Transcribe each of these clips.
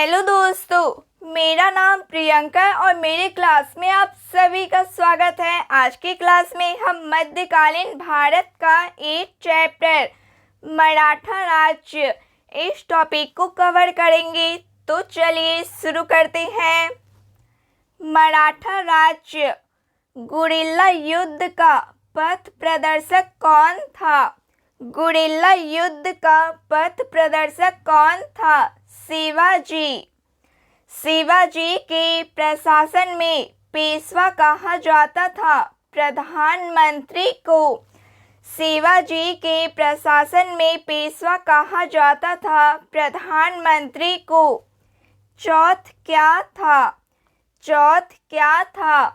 Hello दोस्तों, मेरा नाम प्रियंका और मेरे क्लास में आप सभी का स्वागत है। आज की क्लास में हम मध्यकालीन भारत का एक चैप्टर मराठा राज्य इस टॉपिक को कवर करेंगे। तो चलिए शुरू करते हैं। मराठा राज्य गुरिल्ला युद्ध का पथ प्रदर्शक कौन था? गुरिल्ला युद्ध का पथ प्रदर्शक कौन था? शिवाजी। शिवाजी के प्रशासन में पेशवा कहा जाता था प्रधानमंत्री को। शिवाजी के प्रशासन में पेशवा कहा जाता था प्रधानमंत्री को। चौथ क्या था? चौथ क्या था?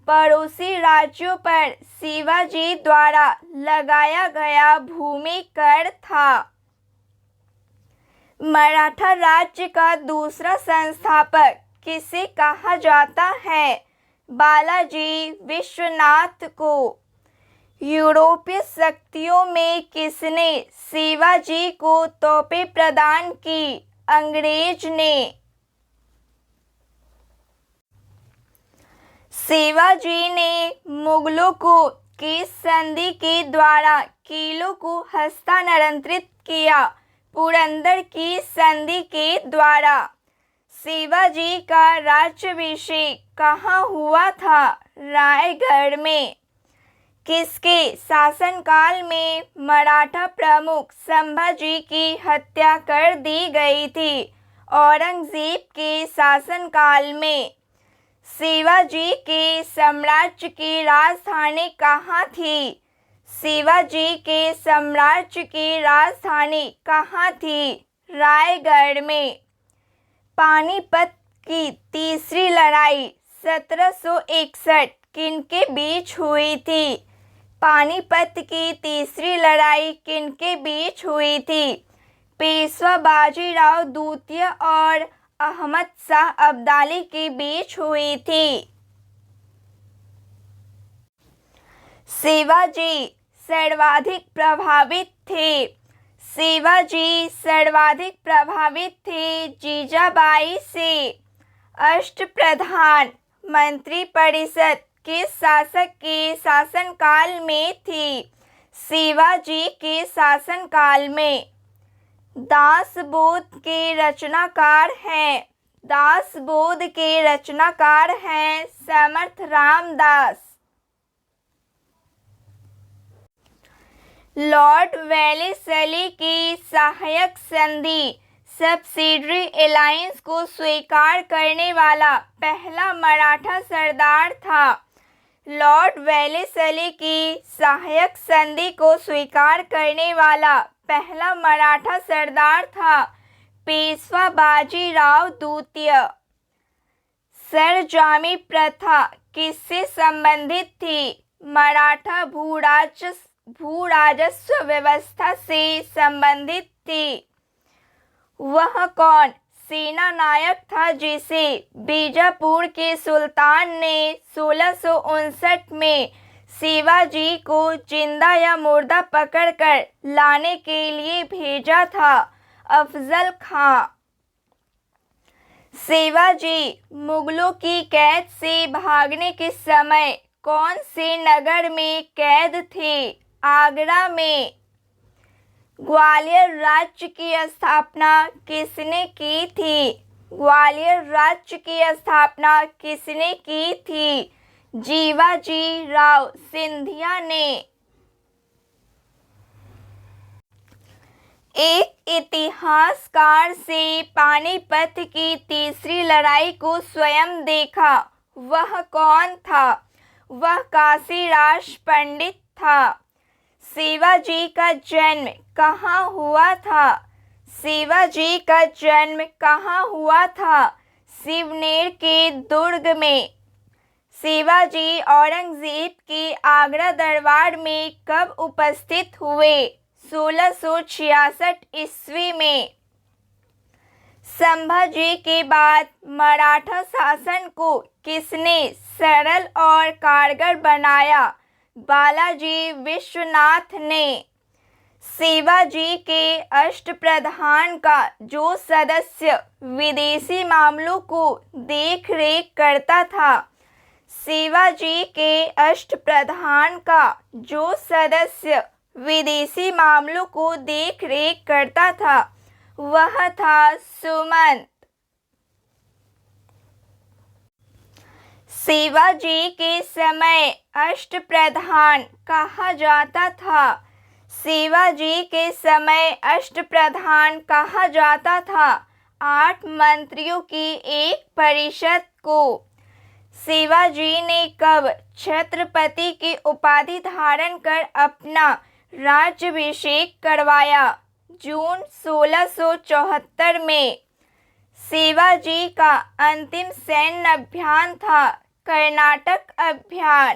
पड़ोसी राज्यों पर शिवाजी द्वारा लगाया गया भूमि कर था। मराठा राज्य का दूसरा संस्थापक किसे कहा जाता है? बालाजी विश्वनाथ को। यूरोपीय शक्तियों में किसने शिवाजी को तोपें प्रदान की? अंग्रेज ने। शिवाजी ने मुगलों को किस संधि के द्वारा किलों को हस्तांतरित किया? पुरंदर की संधि के द्वारा। शिवाजी का राज्याभिषेक कहाँ हुआ था? रायगढ़ में। किसके शासनकाल में मराठा प्रमुख संभाजी की हत्या कर दी गई थी? औरंगजेब के शासनकाल में। शिवाजी के साम्राज्य की राजधानी कहाँ थी? शिवाजी के साम्राज्य की राजधानी कहाँ थी? रायगढ़ में। पानीपत की तीसरी लड़ाई 1761 किनके बीच हुई थी? पानीपत की तीसरी लड़ाई किनके बीच हुई थी? पेशवा बाजीराव द्वितीय और अहमद शाह अब्दाली के बीच हुई थी। शिवाजी सर्वाधिक प्रभावित थे। शिवाजी सर्वाधिक प्रभावित थे जीजाबाई से। अष्टप्रधान मंत्रिपरिषद किस शासक के शासनकाल में थी? शिवाजी के शासनकाल में। दासबोध के रचनाकार हैं। दासबोध के रचनाकार हैं समर्थ रामदास। लॉर्ड वेलेस्ली की सहायक संधि सब्सिडरी अलायंस को स्वीकार करने वाला पहला मराठा सरदार था। लॉर्ड वेलेस्ली की सहायक संधि को स्वीकार करने वाला पहला मराठा सरदार था पेशवा बाजीराव द्वितीय। सरजामी प्रथा किससे संबंधित थी? मराठा भूराजस्व व्यवस्था से संबंधित थी। वह कौन सेना नायक था जिसे बीजापुर के सुल्तान ने 1659 में शिवाजी को जिंदा या मुर्दा पकड़कर लाने के लिए भेजा था? अफजल खां। शिवाजी मुगलों की कैद से भागने के समय कौन से नगर में कैद थे? आगरा में। ग्वालियर राज्य की स्थापना किसने की थी? ग्वालियर राज्य की स्थापना किसने की थी? जीवाजी राव सिंधिया ने। एक इतिहासकार से पानीपत की तीसरी लड़ाई को स्वयं देखा, वह कौन था? वह काशीराज पंडित था। शिवाजी का जन्म कहाँ हुआ था? शिवाजी का जन्म कहाँ हुआ था? शिवनेर के दुर्ग में। शिवाजी औरंगजेब के आगरा दरबार में कब उपस्थित हुए? 1666 ईस्वी में। संभाजी के बाद मराठा शासन को किसने सरल और कारगर बनाया? बालाजी विश्वनाथ ने। शिवाजी के अष्टप्रधान का जो सदस्य विदेशी मामलों को देख रेख करता था, शिवाजी के अष्टप्रधान का जो सदस्य विदेशी मामलों को देख रेख करता था वह था सुमंत। शिवाजी के समय अष्टप्रधान कहा जाता था। शिवाजी के समय अष्टप्रधान कहा जाता था 8 मंत्रियों की एक परिषद को। शिवाजी ने कब छत्रपति की उपाधि धारण कर अपना राज्याभिषेक करवाया? जून 1674 में। शिवाजी का अंतिम सैन्य अभियान था कर्नाटक अभियान।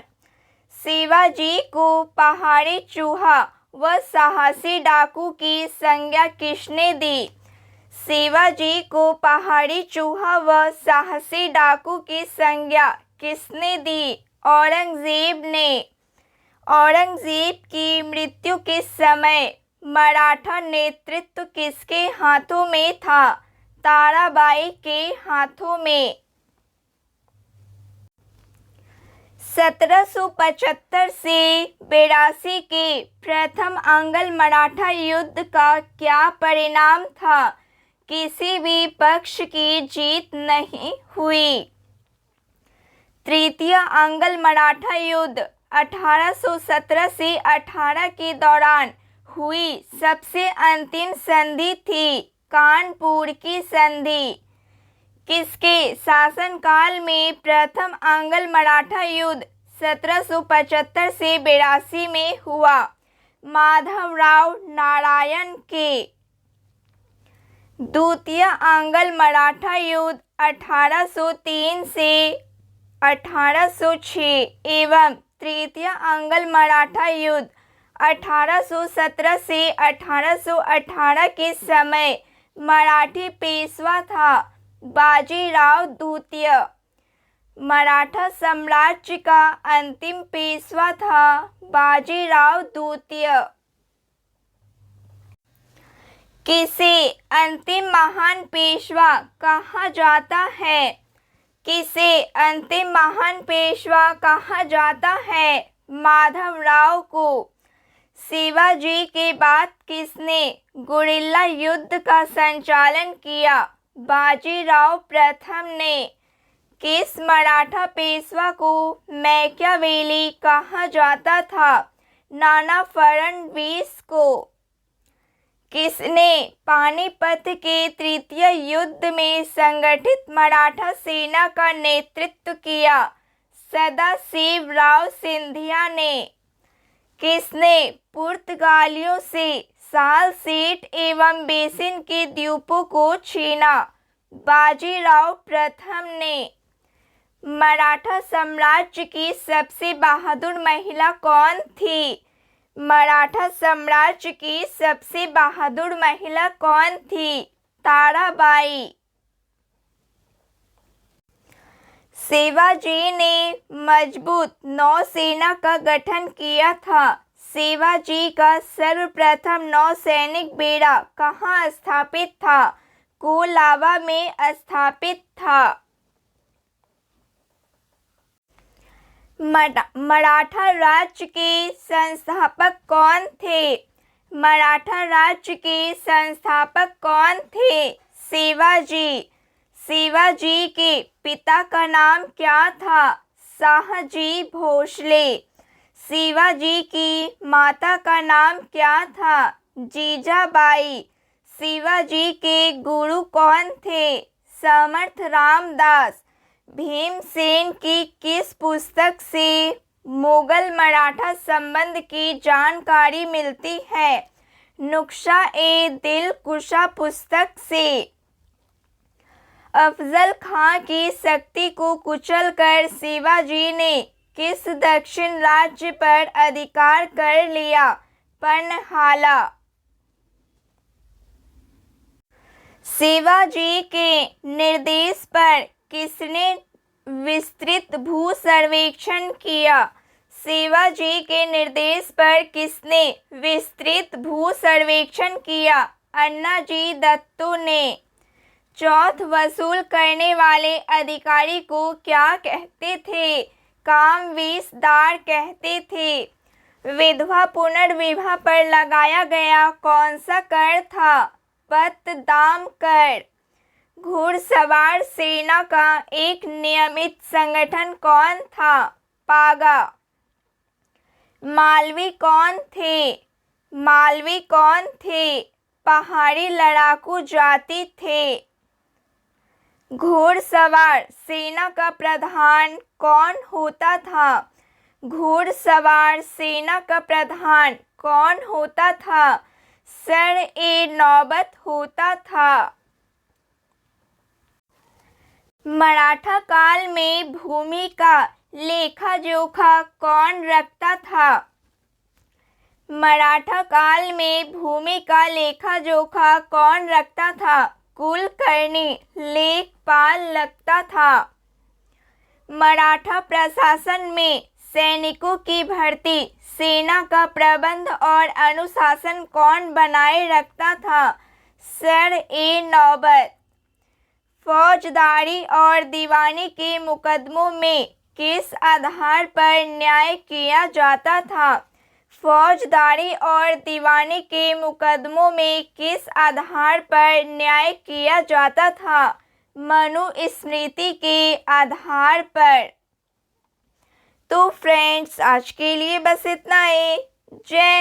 शिवाजी को पहाड़ी चूहा व साहसी डाकू की संज्ञा किसने दी? शिवाजी को पहाड़ी चूहा व साहसी डाकू की संज्ञा किसने दी? औरंगजेब ने। औरंगजेब की मृत्यु के समय मराठा नेतृत्व किसके हाथों में था? ताराबाई के हाथों में। 1775 से 82 के प्रथम अंग्ल मराठा युद्ध का क्या परिणाम था? किसी भी पक्ष की जीत नहीं हुई। तृतीय अंग्ल मराठा युद्ध 1817 से 18 के दौरान हुई सबसे अंतिम संधि थी कानपुर की संधि। किसके शासनकाल में प्रथम अंग्ल मराठा युद्ध 1775 से 82 में हुआ? माधवराव नारायण के। द्वितीय अंग्ल मराठा युद्ध 1803 से 1806 एवं तृतीय अंग्ल मराठा युद्ध 1817 से 1818 के समय मराठी पेशवा था बाजीराव द्वितीय। मराठा साम्राज्य का अंतिम पेशवा था बाजीराव द्वितीय। किसे अंतिम महान पेशवा कहा जाता है? किसे अंतिम महान पेशवा कहा जाता है? माधवराव को। शिवाजी के बाद किसने गुरिल्ला युद्ध का संचालन किया? बाजीराव प्रथम ने। किस मराठा पेशवा को मैकियावेली कहा जाता था? नाना फडणवीस को। किसने पानीपत के तृतीय युद्ध में संगठित मराठा सेना का नेतृत्व किया? सदाशिवराव सिंधिया ने। किसने पुर्तगालियों से सालसेट एवं बेसिन के द्वीपों को छीना? बाजीराव प्रथम ने। मराठा साम्राज्य की सबसे बहादुर महिला कौन थी? मराठा साम्राज्य की सबसे बहादुर महिला कौन थी? ताराबाई। शिवाजी ने मजबूत नौसेना का गठन किया था। शिवाजी का सर्वप्रथम नौसैनिक बेड़ा कहाँ स्थापित था? कोलाबा में स्थापित था। मराठा राज्य के संस्थापक कौन थे? मराठा राज्य के संस्थापक कौन थे? शिवाजी। शिवाजी के पिता का नाम क्या था? शाहजी भोसले। शिवाजी की माता का नाम क्या था? जीजाबाई। शिवाजी के गुरु कौन थे? समर्थ रामदास। भीमसेन की किस पुस्तक से मुगल मराठा संबंध की जानकारी मिलती है? नुक्शा-ए-दिल-कुशा पुस्तक से। अफजल खां की शक्ति को कुचलकर शिवाजी ने किस दक्षिण राज्य पर अधिकार कर लिया? पन्हाला। शिवाजी के निर्देश पर किसने विस्तृत भू सर्वेक्षण किया? शिवाजी के निर्देश पर किसने विस्तृत भू सर्वेक्षण किया? अन्नाजी दत्तो ने। चौथ वसूल करने वाले अधिकारी को क्या कहते थे? कामविसदार कहते थे। विधवा पुनर्विवाह पर लगाया गया कौन सा कर था? पत्तदाम कर। घुड़सवार सेना का एक नियमित संगठन कौन था? पागा। मालवी कौन थे? मालवी कौन थे? पहाड़ी लड़ाकू जाति थे। घुड़सवार सेना का प्रधान कौन होता था? घुड़सवार सेना का प्रधान कौन होता था? सर-ए-नौबत होता था। मराठा काल में भूमि का लेखा जोखा कौन रखता था? मराठा काल में भूमि का लेखा जोखा कौन रखता था? कुलकर्णी लेखपाल लगता था। मराठा प्रशासन में सैनिकों की भर्ती, सेना का प्रबंध और अनुशासन कौन बनाए रखता था? सर-ए-नौबत। फौजदारी और दीवानी के मुकदमों में किस आधार पर न्याय किया जाता था? फौजदारी और दीवानी के मुकदमों में किस आधार पर न्याय किया जाता था? मनुस्मृति के आधार पर। तो फ्रेंड्स, आज के लिए बस इतना ही। जय